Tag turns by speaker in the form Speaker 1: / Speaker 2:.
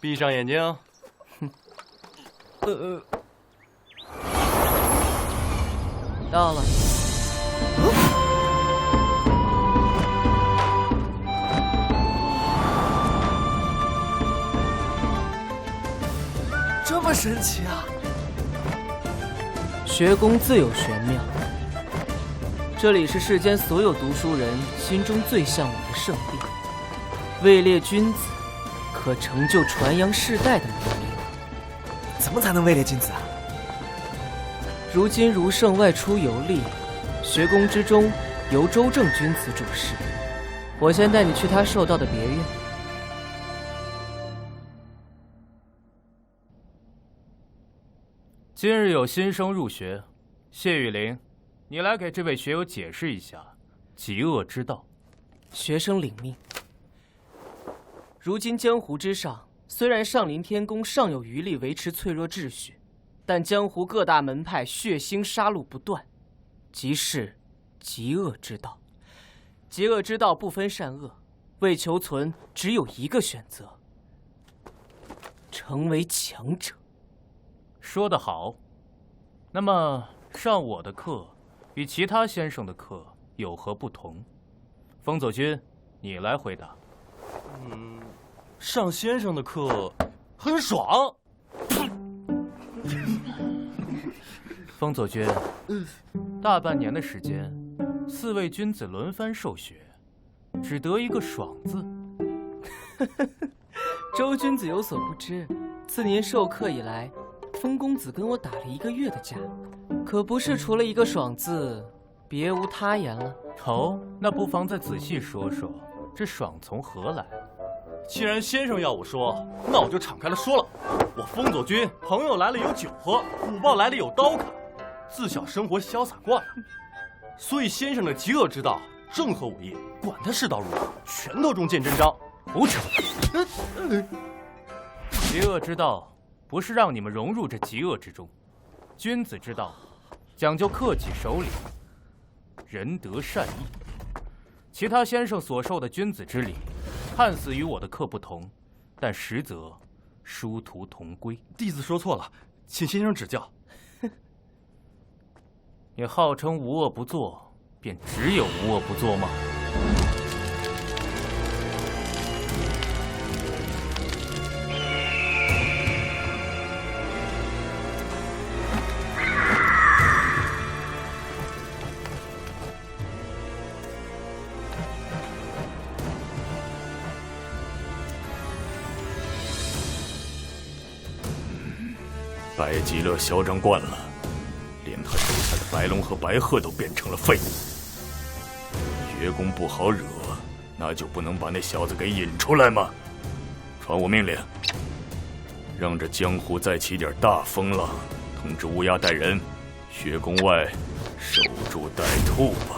Speaker 1: 闭上眼睛。
Speaker 2: 到了。
Speaker 3: 这么神奇啊！
Speaker 2: 学宫自有玄妙，这里是世间所有读书人心中最向往的圣地，位列君子，可成就传扬世代的名利。
Speaker 3: 怎么才能位列君子啊？
Speaker 2: 如今儒圣外出游历，学宫之中由周正君子主事，我先带你去他受到的别院。
Speaker 4: 今日有新生入学，谢雨林，你来给这位学友解释一下极恶之道。
Speaker 2: 学生领命。如今江湖之上，虽然上林天宫尚有余力维持脆弱秩序，但江湖各大门派血腥杀戮不断，即是极恶之道。极恶之道不分善恶，为求存，只有一个选择：成为强者。
Speaker 4: 说得好。那么上我的课与其他先生的课有何不同？风佐君，你来回答。
Speaker 1: 上先生的课很爽。
Speaker 4: 风佐君，大半年的时间，4位君子轮番受学，只得一个爽字。
Speaker 2: 周君子有所不知，自您授课以来，风公子跟我打了1个月的架，可不是除了一个爽字，别无他言了。
Speaker 4: 哦，那不妨再仔细说说，这爽从何来？
Speaker 1: 既然先生要我说，那我就敞开了说了。我风佐君朋友来了有酒喝，虎豹来了有刀砍，自小生活潇洒惯了，所以先生的极恶之道，正合我意。管他世道如何，拳头中见真章。
Speaker 4: 胡扯！极恶之道不是让你们融入这极恶之中，君子之道讲究克己守礼，仁德善义。其他先生所受的君子之礼，看似与我的课不同，但实则殊途同归。
Speaker 1: 弟子说错了，请先生指教。
Speaker 4: 你号称无恶不作，便只有无恶不作吗？
Speaker 5: 白极乐嚣张惯了，连他手下的白龙和白鹤都变成了废物。学宫不好惹，那就不能把那小子给引出来吗？传我命令，让这江湖再起点大风浪，通知乌鸦带人，学宫外守株待兔吧。